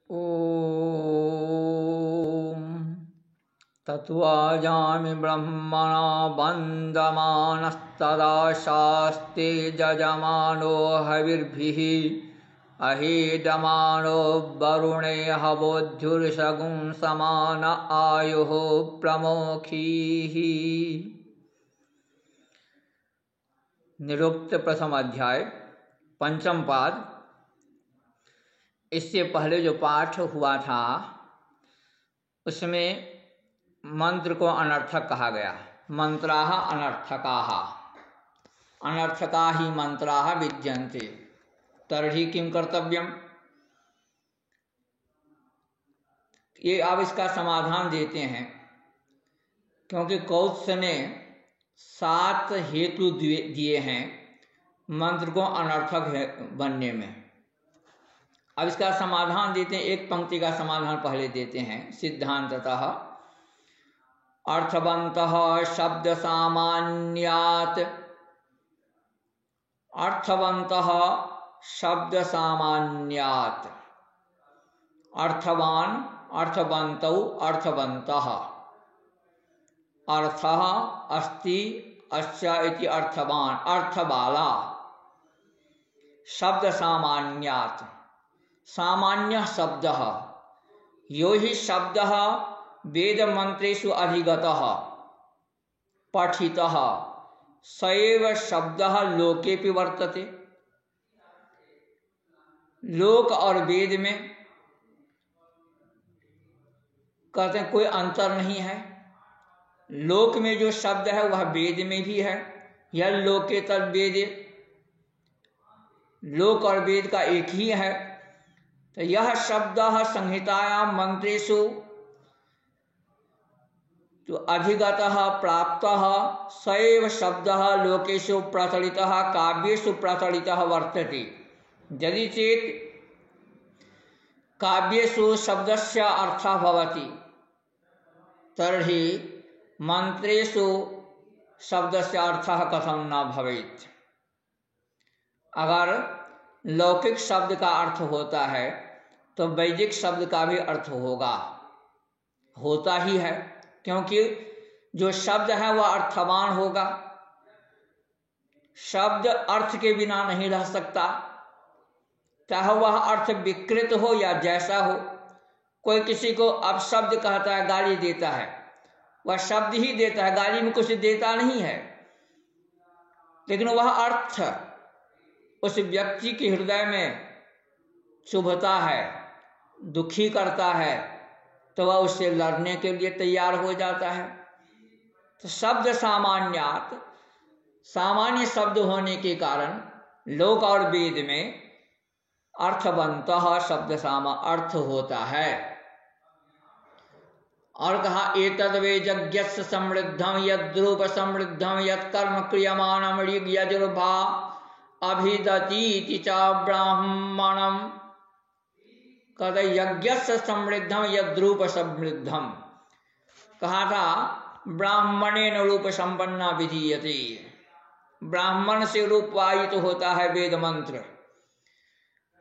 ॐ तत्त्वाजामि ब्रह्मणा वन्दमानस्तदा शास्ते जजमानो हविर्भिः अहेदमानो वरुणे हवोद्धुर्षगुं समान आयुः प्रमोखीः। निरुक्त प्रथम अध्याय पंचम पाद। इससे पहले जो पाठ हुआ था उसमें मंत्र को अनर्थक कहा गया। मंत्राः अनर्थकाः, अनर्थका ही मंत्राः विद्यन्ते तर्हि किं कर्तव्यम। ये आप इसका समाधान देते हैं क्योंकि कौत्स ने 7 हेतु दिए हैं मंत्र को अनर्थक बनने में। अब इसका समाधान देते हैं, एक पंक्ति का समाधान पहले देते हैं। सिद्धांततः अर्थवन्तः शब्द सामान्यात्, अर्थवन्तः शब्द सामान्यात्, अर्थवान अर्थवन्तौ अर्थवन्तः, अर्थः अस्ति अस्य इति अर्थवान अर्थबाला, शब्द सामान्यात् सामान्य शब्दः यो हि शब्दः वेद मंत्रेषु अधिगतः पठितः स एव शब्दः लोकेपि वर्तते। लोक और वेद में कहते हैं कोई अंतर नहीं है। लोक में जो शब्द है वह वेद में भी है। यह लोके तद वेदे, लोक और वेद का एक ही है। तो यह शब्द संहितायां मंत्रेषु तो अधिगतः प्राप्तः स एव शब्दः लोकेषु प्रचलितः काव्येषु प्रचलितः वर्तते। यदि चेत् काव्येषु शब्दस्य अर्थः भवति तर्हि मंत्रेषु शब्दस्य अर्थः कथं न भवेत्। अगर लौकिक शब्द का अर्थ होता है तो वैदिक शब्द का भी अर्थ होता ही है, क्योंकि जो शब्द है वह अर्थवान होगा। शब्द अर्थ के बिना नहीं रह सकता, चाहे वह अर्थ विकृत हो या जैसा हो। कोई किसी को अपशब्द कहता है, गाली देता है, वह शब्द ही देता है, गाली में कुछ देता नहीं है, लेकिन वह अर्थ उस व्यक्ति के हृदय में चुभता है, दुखी करता है, तो वह उससे लड़ने के लिए तैयार हो जाता है। तो शब्द सामान्यात, सामान्य शब्द होने के कारण लोक और वेद में अर्थवन्तः शब्द अर्थ होता है। और कहा एतद् वे यज्ञस्य समृद्धम यद्रूप समृद्धम यत्कर्म क्रियमाणम ऋग यजुर्भा अभिदतीति च ब्राह्मणम। कहते यज्ञस्य समृद्धम यद्रूप समृद्धम, कहा था ब्राह्मणेन रूप संपन्ना विधीयते। ब्राह्मण से रूपवाहित होता है वेद मंत्र।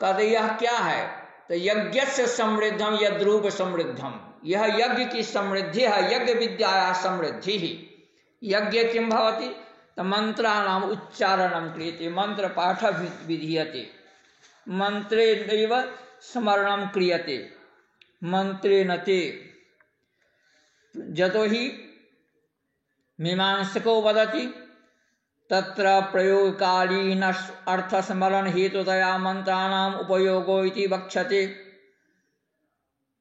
कहते यह क्या है? तो यज्ञस्य समृद्धम यद्रूप समृद्धम, यह यज्ञ की समृद्धि है, यज्ञ विद्या समृद्धि ही। यज्ञ किं भवति? तो मंत्राणाम उच्चारणम क्रियते, मंत्र पाठ विधीयते, मंत्रेणैव स्मरणम क्रियते, मंत्रेण ते। यतो हि मीमांसको वदति तत्र प्रयोगकालीन अर्थस्मरण हेतुतया मंत्राणाम उपयोगो इति वक्ष्यते।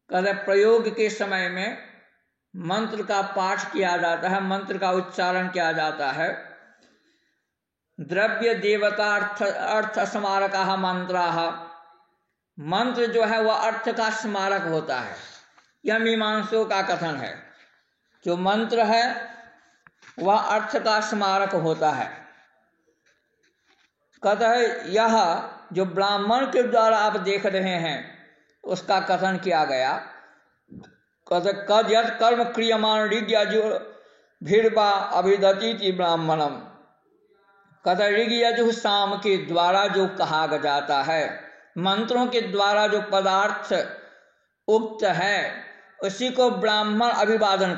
कहते प्रयोग के समय में मंत्र का पाठ किया जाता है, मंत्र का उच्चारण किया जाता है। द्रव्य देवता अर्थ स्मारक मंत्राः, मंत्र जो है वह अर्थ का स्मारक होता है। यह मीमांसों का कथन है। जो मंत्र है वह अर्थ का स्मारक होता है। कहता है यह जो ब्राह्मण के द्वारा आप देख रहे हैं उसका कथन किया गया। कहते कद यत् कर्म क्रियमाण ऋग यजुर्भिर्वा अभिदतीति ब्राह्मणम। कहते ऋग यजु साम के द्वारा जो कहा जाता है, मंत्रों के द्वारा जो पदार्थ उक्त है उसी को ब्राह्मण अभिवादन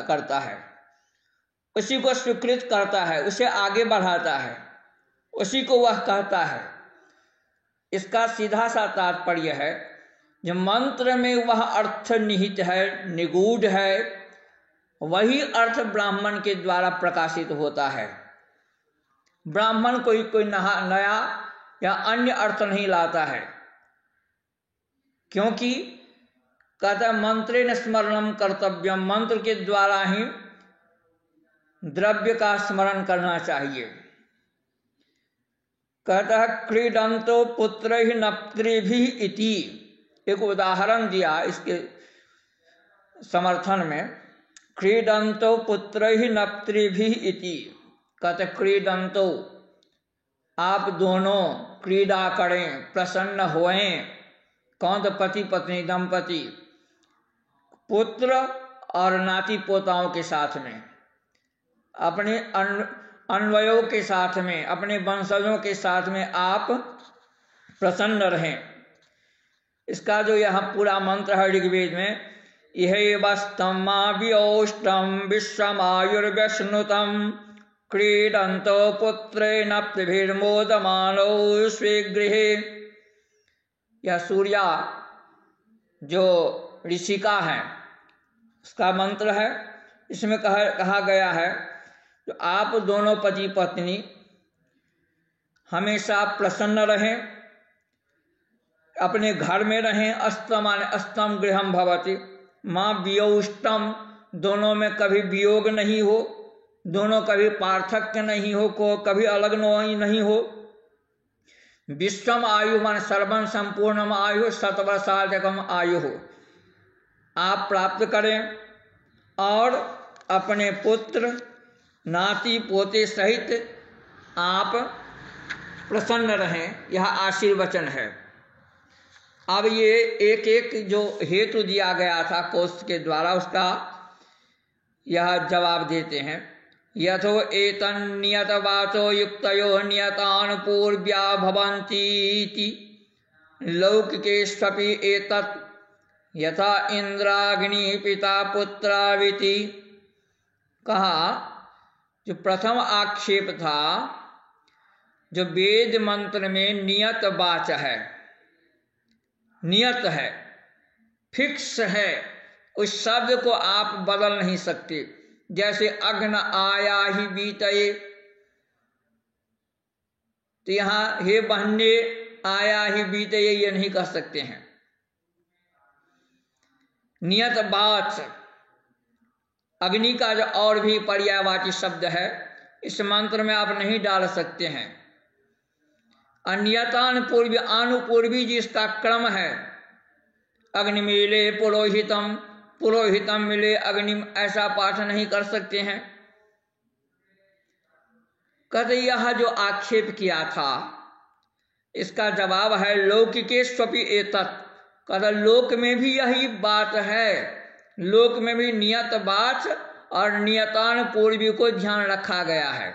करता है, उसी को स्वीकृत करता है, उसे आगे बढ़ाता है, उसी को वह कहता है। इसका सीधा सा तात्पर्य है जो मंत्र में वह अर्थ निहित है, निगूढ़ है, वही अर्थ ब्राह्मण के द्वारा प्रकाशित होता है। ब्राह्मण कोई नया या अन्य अर्थ नहीं लाता है, क्योंकि कहता मंत्रेण स्मरणम कर्तव्यम, मंत्र के द्वारा ही द्रव्य का स्मरण करना चाहिए। कहता है क्रीडंतो पुत्रैः नप्त्रिभिः इति, एक उदाहरण दिया इसके समर्थन में। क्रीडंतो पुत्रैः नप्त्रिभिः इति, कहते क्रीडंतो आप दोनों क्रीड़ा करें, प्रसन्न होएं। कौन? तो पति पत्नी दंपति, पुत्र और नाती पोताओं के साथ में, अपने अन्वयों के साथ में, अपने वंशजों के साथ में आप प्रसन्न रहें। इसका जो यहाँ पूरा मंत्र है ऋग्वेद में, यह वस्तमाव्योष्टम विश्वमायुर्व्यश्नुतम क्रीडंतो पुत्रेण नप्तिभिर्मोदमानो स्वीगृहे। यह सूर्या जो ऋषिका है उसका मंत्र है। इसमें कहा गया है तो आप दोनों पति पत्नी हमेशा प्रसन्न रहें, अपने घर में रहें। अस्तम गृहम भवति, माँ वियोष्टम, दोनों में कभी वियोग नहीं हो, दोनों कभी पार्थक्य नहीं हो, को कभी अलग नहीं हो। विश्वम आयु मन सर्वम संपूर्णम आयु शतवर्षाधिकम आयु हो आप प्राप्त करें, और अपने पुत्र नाती पोते सहित आप प्रसन्न रहें। यह आशीर्वचन है। अब ये एक एक जो हेतु दिया गया था कोश के द्वारा, उसका यह जवाब देते हैं। यथो एतन्नियत वाचो युक्तयो नियतान पूर्व्या भवन्तीति लौकिकेष्वपि एतत् यथा इंद्राग्नि पिता पुत्राविति। कहा जो प्रथम आक्षेप था, जो वेद मंत्र में नियत वाच है, नियत है, फिक्स है, उस शब्द को आप बदल नहीं सकते। जैसे अग्न आया ही बीतये, तो यहां हे बहने आया ही बीतये ये नहीं कह सकते हैं। नियत वाच अग्नि का जो और भी पर्यायवाची शब्द है इस मंत्र में आप नहीं डाल सकते हैं। अन्यतान पूर्वी, अनुपूर्वी जिसका क्रम है, अग्नि मिले पुरोहितम, पुरोहितम मिले अग्नि, ऐसा पाठ नहीं कर सकते हैं। कहते यह जो आक्षेप किया था इसका जवाब है लौकिकेष्वपि एतत्। कहते लोक में भी यही बात है, लोक में भी नियत वाच और नियतान पूर्वी को ध्यान रखा गया है।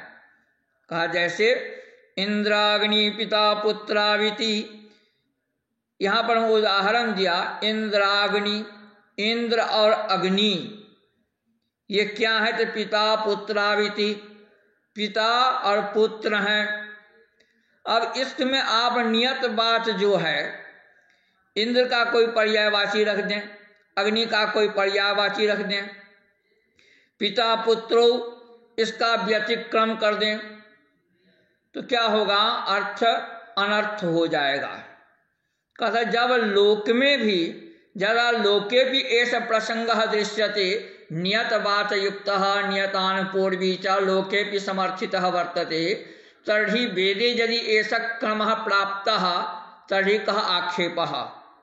कहा जैसे इंद्राग्नि पिता पुत्राविति, यहां पर उदाहरण दिया इंद्राग्नि, इंद्र और अग्नि, ये क्या है? तो पिता पुत्राविति, पिता और पुत्र हैं। अब इसमें आप नियत बात जो है, इंद्र का कोई पर्यायवाची रख दें, अग्नि का कोई पर्यायवाची रख दें, पिता पुत्रो इसका व्यतिक्रम कर दें, तो क्या होगा? अर्थ अनर्थ हो जाएगा। कहता जब लोक में भी, जरा लोके भी ऐसा प्रसंग दृश्यते नियत वाच युक्त नियतान पूर्वी च लोके भी समर्थित वर्तते तर्हि वेदे यदि ऐसा क्रम प्राप्त तर्हि कः आक्षेप,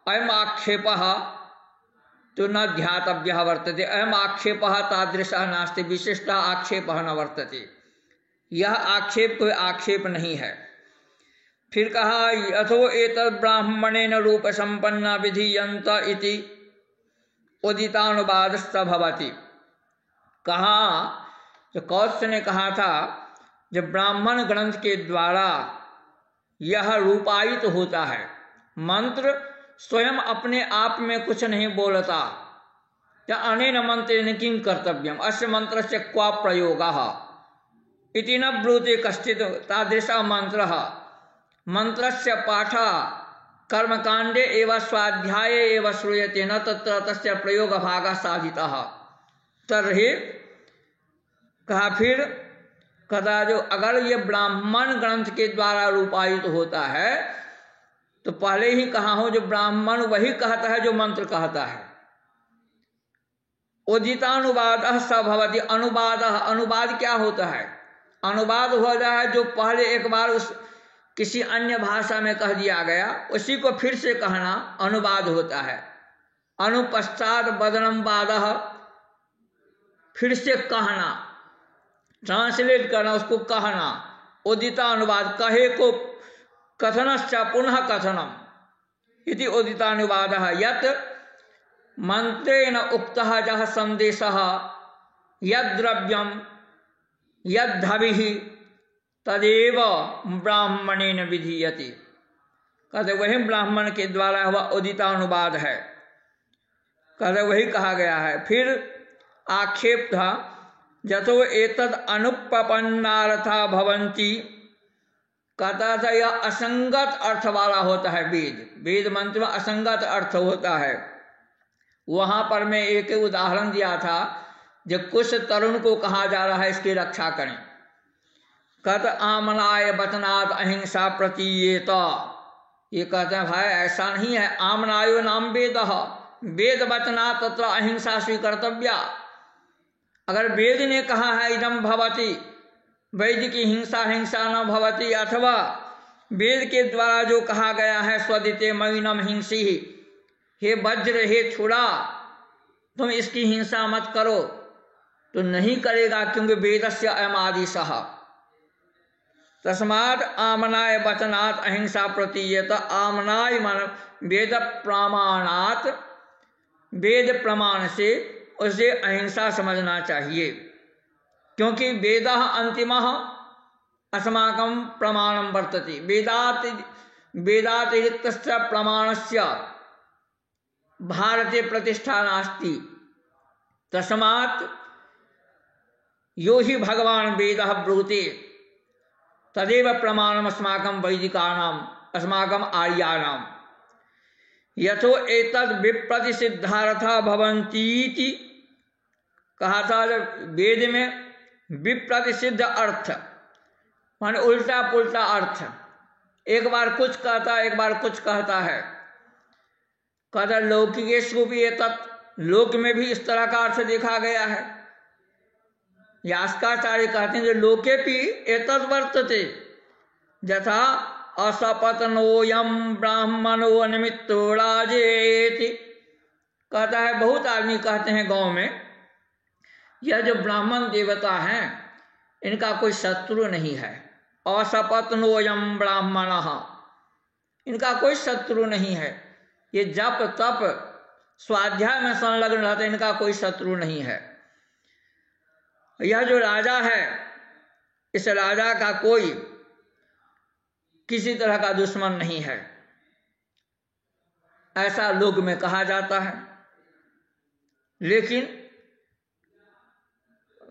अयम आक्षेप तो न ध्यातव्य वर्तते, अयम आक्षेप तादृशः नास्ति, विशिष्ट आक्षेप न वर्तते। यह आक्षेप कोई आक्षेप नहीं है। फिर कहा अथो एतद् ब्राह्मणेन रूप संपन्ना विधीयन्त इति उदितानुवादश्च भवति। कहा जो कौत्स ने कहा था जब ब्राह्मण ग्रंथ के द्वारा यह रूपायित होता है, मंत्र स्वयं अपने आप में कुछ नहीं बोलता। या अनेन मंत्रेण किं कर्तव्यम अस्य मंत्रस्य क्वा प्रयोगः इति न ब्रूते कश्चित् तादृशः मंत्रः मंत्रस्य पाठः कर्मकांडे एव स्वाध्याये एव श्रूयते न तत्र तस्य प्रयोगभागः साधितः। तर्हि कहा फिर कदा जो अगर ये ब्राह्मण ग्रंथ के द्वारा रूपायित होता है तो पहले ही कहा हो जो ब्राह्मण वही कहता है जो मंत्र कहता है। उदितानुवाद स भवति। अनुवाद क्या होता है? अनुवाद हो रहा है जो पहले एक बार उस किसी अन्य भाषा में कह दिया गया उसी को फिर से कहना अनुवाद होता है। अनुपश्चात बदनम वादः, फिर से कहना, ट्रांसलेट करना, उसको कहना। उदिता अनुवाद, कहे को कथनश्च पुनः कथनम इति उदितानुवादः। यत् मंत्रेण उक्तः जः संदेशः यद्द्रव्यं यद्धविः तदेव ब्राह्मणेन विधीयते। कहते वही ब्राह्मण के द्वारा हुआ उदितानुवाद है, कहते वही कहा गया है। फिर आक्षेप था जतो एतद अनुपपन्नार्था भवन्ति, कहता था यह असंगत अर्थ वाला होता है। वेद मंत्र में असंगत अर्थ होता है। वहां पर मैं एक उदाहरण दिया था जब कुछ तरुण को कहा जा रहा है इसकी रक्षा करें। कहते आमनाय वचनात् अहिंसा प्रतीयेत। ये कहते हैं भाई ऐसा नहीं है। आमनायो नाम वेदः, वेद वचनात् तत्र अहिंसा स्वीकर्तव्या। अगर वेद ने कहा है इदम भवति, वैदिक हिंसा हिंसा न भवति, अथवा वेद के द्वारा जो कहा गया है स्वदिते मयिनम हिंसी, हे वज्र हे छुड़ा तुम इसकी हिंसा मत करो, तो नहीं करेगा क्योंकि वेदस्य अयम आदेशः। तस्मात् आमनाय वचनात् अहिंसा प्रतीयत। आमनाय मन वेद प्रमाणात, वेद प्रमाण से उसे अहिंसा समझना चाहिए, क्योंकि वेदः अंतिमः अस्माकं प्रमाणं वर्तते। वेदातिरिक्तस्य प्रमाणस्य भारते प्रतिष्ठा नास्ति। तस्मात् यो हि भगवान वेदः ब्रूते तदेव प्रमाणम अस्माकं वैदिकानाम अस्माकं आर्याणाम। यथो एतद् विप्रतिसिद्धार्था भवन्तीति कहा था। वेद में विप्रतिसिद्ध अर्थ माने उल्टा पुल्टा अर्थ, एक बार कुछ कहता है एक बार कुछ कहता है। कहता लौकिकेषु भी एतत्, लोक में भी इस तरह का अर्थ देखा गया है। यास्काचार्य कहते हैं जो लोकेपि एतद् वर्तते यथा असपत्नोऽयं ब्राह्मणो निमित्तो राजेति। कहता है बहुत आदमी कहते हैं गांव में यह जो ब्राह्मण देवता हैं इनका कोई शत्रु नहीं है। असपत्नोऽयं ब्राह्मणः, इनका कोई शत्रु नहीं है। ये जप तप स्वाध्याय में संलग्न रहते, इनका कोई शत्रु नहीं है। यह जो राजा है इस राजा का कोई किसी तरह का दुश्मन नहीं है, ऐसा लोक में कहा जाता है। लेकिन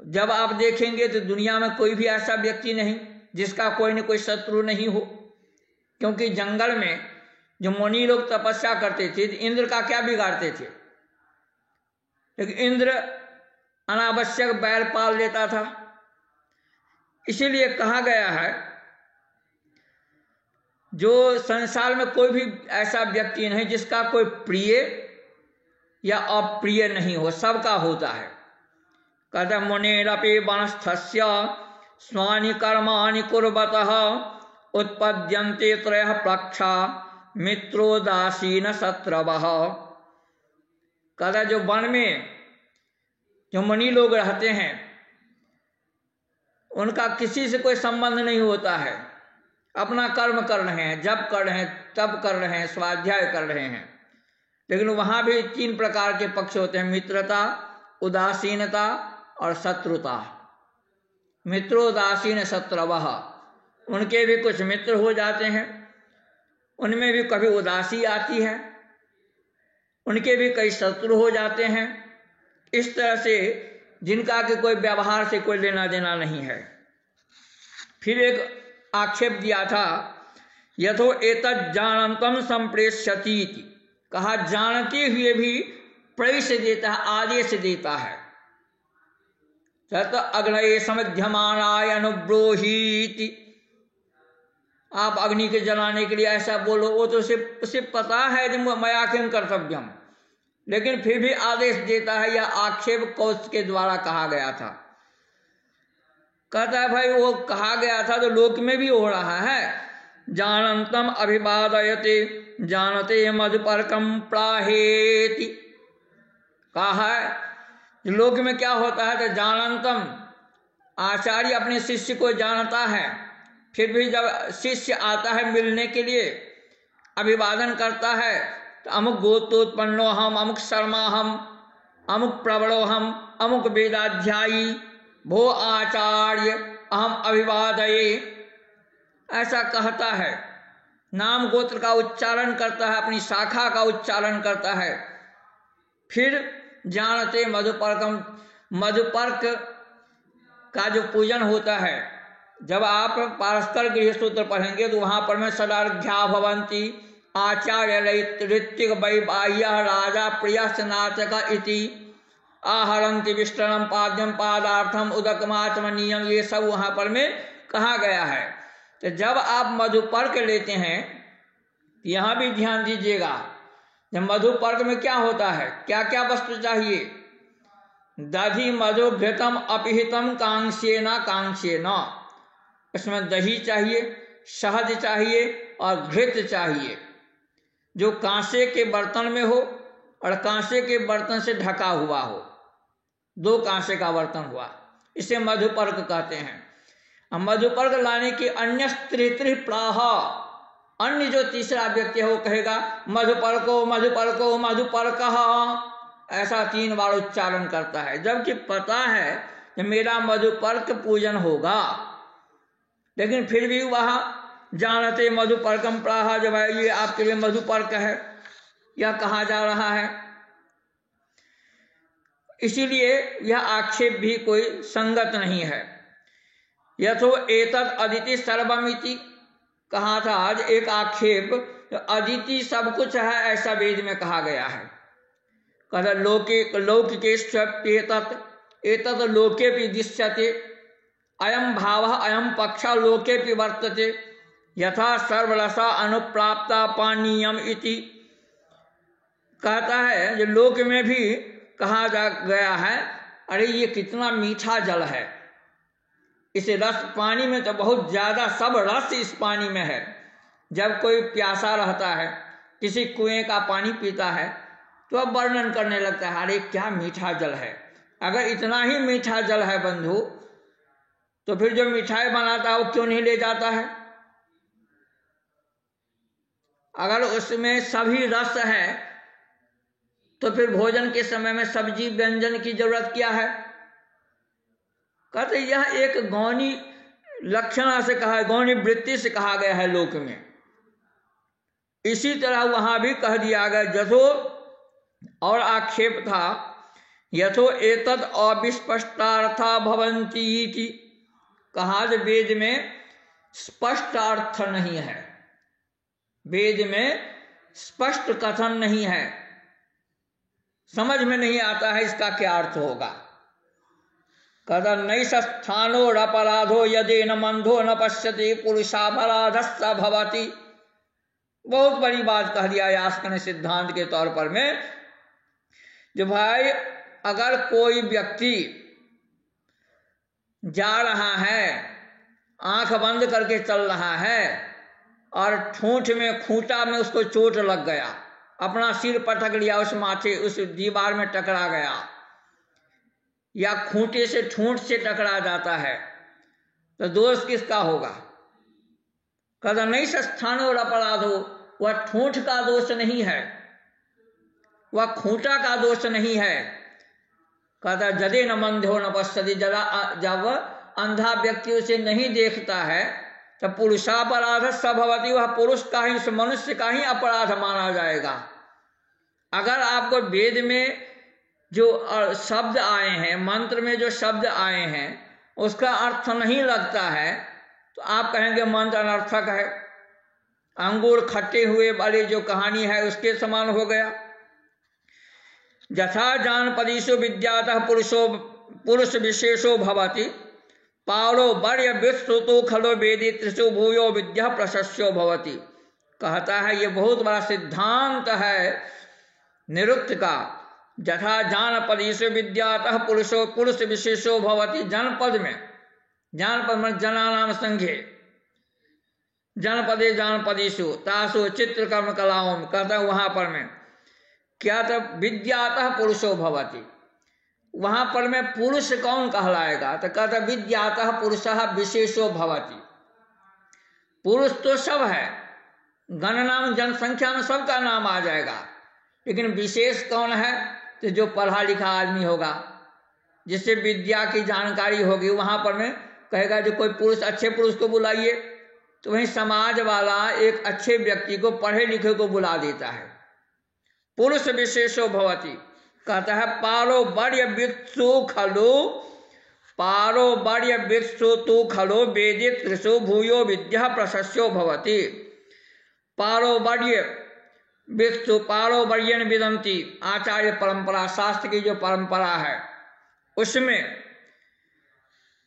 जब आप देखेंगे तो दुनिया में कोई भी ऐसा व्यक्ति नहीं जिसका कोई न कोई शत्रु नहीं हो, क्योंकि जंगल में जो मुनि लोग तपस्या करते थे इंद्र का क्या बिगाड़ते थे, लेकिन इंद्र अनावश्यक बैर पाल लेता था। इसीलिए कहा गया है जो संसार में कोई भी ऐसा व्यक्ति नहीं जिसका कोई प्रिय या अप्रिय नहीं हो, सबका होता है। कहते मुनेरपि वनस्थस्य स्वानि कर्माणि कुर्वतः उत्पद्यन्ते त्रयः पक्षा मित्रोदासीन शत्रवः। कहता जो वन में जो मुनि लोग रहते हैं उनका किसी से कोई संबंध नहीं होता है, अपना कर्म कर रहे हैं, जप कर रहे हैं, तप कर रहे हैं, स्वाध्याय कर रहे हैं। लेकिन वहां भी 3 प्रकार के पक्ष होते हैं, मित्रता, उदासीनता और शत्रुता। मित्रोदासीन शत्रवः, उनके भी कुछ मित्र हो जाते हैं, उनमें भी कभी उदासी आती है, उनके भी कई शत्रु हो जाते हैं। इस तरह से जिनका कि कोई व्यवहार से कोई लेना देना नहीं है। फिर एक आक्षेप दिया था, यथो एतत् जानन्तम संप्रेष्यति, कहा जानते हुए भी प्रेष देता है, आदेश देता है। तत् अग्नये समध्यमानाय अनुब्रोहीति, आप अग्नि के जलाने के लिए ऐसा बोलो। वो तो उसे पता है कि मया किम कर्तव्यम, लेकिन फिर भी आदेश देता है। यह आक्षेप कौश के द्वारा कहा गया था। कहता है भाई वो कहा गया था तो लोक में भी हो रहा है। जानन्तम अभिवादयते जानते मधुपर्कम प्राहेति, कहा है लोक में क्या होता है तो जानन्तम, आचार्य अपने शिष्य को जानता है, फिर भी जब शिष्य आता है मिलने के लिए अभिवादन करता है तो अमुक गोत्रोत्पन्नो हम, अमुक शर्मा हम, अमुक प्रवरो हम, अमुक वेदाध्यायी भो आचार्य अहम अभिवादये, ऐसा कहता है। नाम गोत्र का उच्चारण करता है, अपनी शाखा का उच्चारण करता है। फिर जानते मधुपर्कम, मधुपर्क का जो पूजन होता है, जब आप पारस्कर गृह सूत्र पढ़ेंगे तो वहां पर में सदार्घ्या भवंती आचार्य ऋत्विक वैबाह्य राजा प्रिय स्नातक इति आहरंति विष्टनम पाद्यम पादार्थम उदकमात्मनियम, ये सब वहां पर में कहा गया है। तो जब आप मधुपर्क लेते हैं यहां भी ध्यान दीजिएगा, जब मधुपर्क में क्या होता है, क्या क्या वस्तु चाहिए। दधि मधु घृतम अपिहितम कांक्षेना कांक्षेना, इसमें दही चाहिए, शहद चाहिए और घृत चाहिए, जो कांसे के बर्तन में हो और कांसे के बर्तन से ढका हुआ हो। दो कांसे का बर्तन हुआ, इसे मधुपर्क कहते हैं। अब मधुपर्क लाने की अन्य त्रित्रि प्राह, अन्य जो तीसरा व्यक्ति है वो कहेगा मधुपर्को मधुपर्को मधुपर्क, ऐसा 3 बार उच्चारण करता है, जबकि पता है कि मेरा मधुपर्क पूजन होगा, लेकिन फिर भी वह जानते मधुपर्कम प्राह, जब ये आपके लिए मधुपर्क है यह कहा जा रहा है। इसीलिए यह आक्षेप भी कोई संगत नहीं है। यथो एतद अदिति सर्वमिति, कहा था आज एक आक्षेप, अदिति सब कुछ है ऐसा वेद में कहा गया है। कहता लोके लौकिके एतद लोके भी दृश्यते अयम भाव अयम पक्ष लोके भी वर्तते यथा सर्वरसा अनुप्राप्ता पानीयम इति, कहता है जो लोक में भी कहा जा गया है, अरे ये कितना मीठा जल है, इस रस पानी में तो बहुत ज्यादा सब रस इस पानी में है। जब कोई प्यासा रहता है किसी कुएं का पानी पीता है तो अब वर्णन करने लगता है, अरे क्या मीठा जल है। अगर इतना ही मीठा जल है बंधु, तो फिर जो मिठाई बनाता है वो क्यों नहीं ले जाता है। अगर उसमें सभी रस है तो फिर भोजन के समय में सब्जी व्यंजन की जरूरत क्या है। कहते यह एक गौणी लक्षणा से कहा, गौणी वृत्ति से कहा गया है लोक में। इसी तरह वहां भी कह दिया गया जथो, और आक्षेप था यथो एतद अविस्पष्टार्था भवन्ति इति, कहा जो वेद में स्पष्ट अर्थ नहीं है, वेद में स्पष्ट कथन नहीं है, समझ में नहीं आता है इसका क्या अर्थ होगा। कहता नैष स्थानो अपराधो यदि न मंधो न पश्यति पुरुषापराधस्स भवति। बहुत बड़ी बात कह दिया यास्क सिद्धांत के तौर पर में, जो भाई अगर कोई व्यक्ति जा रहा है आंख बंद करके चल रहा है और ठूंठ में खूंटा में उसको चोट लग गया, अपना सिर पटक लिया, उस माथे उस दीवार में टकरा गया, या खूंटे से ठूंठ से टकरा जाता है, तो दोष किसका होगा। कहता नहीं स्थान और अपराध हो, वह ठूंठ का दोष नहीं है, वह खूंटा का दोष नहीं है। कहता जदे न मंधो न पश्यति, जब अंधा व्यक्ति उसे नहीं देखता है तो पुरुषापराध स भवति, वह पुरुष का ही, उस मनुष्य का ही अपराध माना जाएगा। अगर आपको वेद में जो शब्द आए हैं, मंत्र में जो शब्द आए हैं, उसका अर्थ नहीं लगता है तो आप कहेंगे मंत्र अनर्थक है। अंगूर खट्टे हुए वाली जो कहानी है उसके समान हो गया। यथा जानपदीषु विद्यातः पुरुष विशेषो भवति पावलो वर्य विस्तृतो खलो वेदित्रिषु भूयो विद्या प्रशस्यो भवति। कहता है ये बहुत बड़ा सिद्धांत है निरुक्त का। यथा जानपदीषु विद्यातः पुरुष विशेषो भवति। जनपद में, जानपद में जनानाम संघे, जनपदे जानपदीषु तासु चित्रकर्म कलाओं में, कहता है वहां पर में क्या था, विद्यातः पुरुषो भवति। वहां पर में पुरुष कौन कहलाएगा, तो कहता विद्यातः पुरुषः विशेषो भवति। पुरुष तो सब है, गणनाम जनसंख्या में सबका नाम आ जाएगा, लेकिन विशेष कौन है, तो जो पढ़ा लिखा आदमी होगा, जिससे विद्या की जानकारी होगी। वहां पर में कहेगा जो कोई पुरुष, अच्छे पुरुष को बुलाइए, तो वहीं समाज वाला एक अच्छे व्यक्ति को, पढ़े लिखे को बुला देता है। पुरुष विशेषो भवति, कहता है पारो वर्य वित्सु खलो, पारो वर्य वित्सु तु खलो वेदित्रिषु भूयो विद्या प्रशस्यो भवति। पारो वर्य वित्सु, पारो वर्यन विदंती, आचार्य परंपरा, शास्त्र की जो परंपरा है उसमें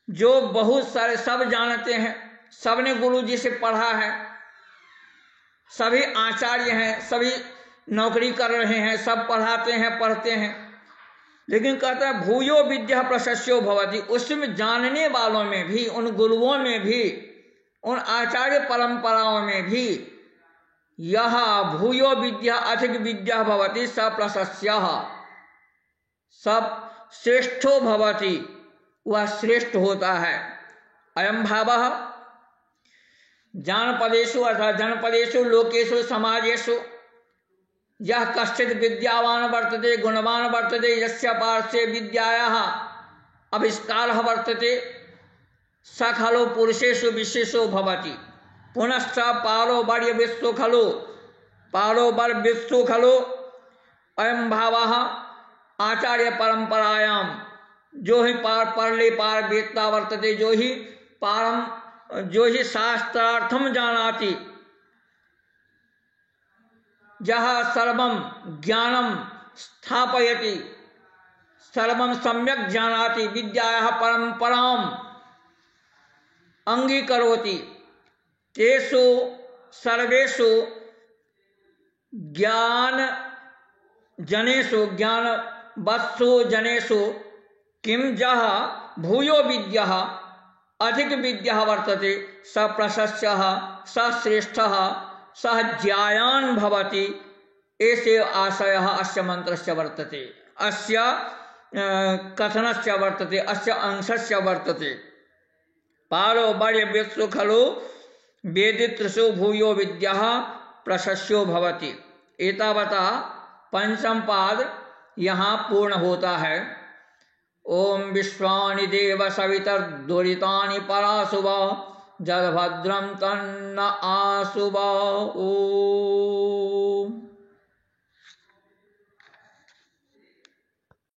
जो बहुत सारे सब जानते हैं, सबने गुरु जी से पढ़ा है, सभी आचार्य हैं, सभी नौकरी कर रहे हैं, सब पढ़ाते हैं, पढ़ते हैं, लेकिन कहता है भूयो विद्या प्रशस्यो भवति। उसमें जानने वालों में भी, उन गुरुओं में भी, उन आचार्य परंपराओं में भी यह भूयो विद्या अधिक विद्या भवति स प्रशस्यः, सब श्रेष्ठो भवति, वह श्रेष्ठ होता है। अयम भावः जानपदेषु अर्थात जनपदेषु लोकेषु समाजेषु यह कश्चित् विद्यावान वर्तते गुणवान वर्तते यस्य पार्श्वे विद्यायाः आविष्कारः वर्तते स खलु पुरुषेषु विशेषो भवति। पुनश्च पारो वर्य विश्व खलु, पारो वर्य विश्व खलु अयम भावः आचार्य परंपरायाम, जो ही पार ले पार वेत्ता वर्तते, जो ही शास्त्रार्थम जानाति, जहाँ सर्वम ज्ञानम स्थापयति, सर्वम सम्यक जानाति, विद्यायाः परंपराम अंगीकरोति, तेषु सर्वेषु ज्ञान जनेषु, ज्ञान वत्सु जनेषु किम जहाँ भूयो विद्या अधिक विद्या वर्तते स प्रशस्यः स श्रेष्ठः स ज्ञायान् भवति। ऐसे आशयः अस्य मंत्रस्य वर्तते, अस्य कथनस्य वर्तते, अस्य अंशस्य वर्तते। पारो वर्य विश्व खलु वेदित्रिषु भूयो विद्या प्रशस्यो भवति। एतावता पंचम पाद यहाँ पूर्ण होता है। ओम विश्वानि देव सवितर्दुरितानि पराशुभ जलभद्रं तन्न आशुभ। ओम।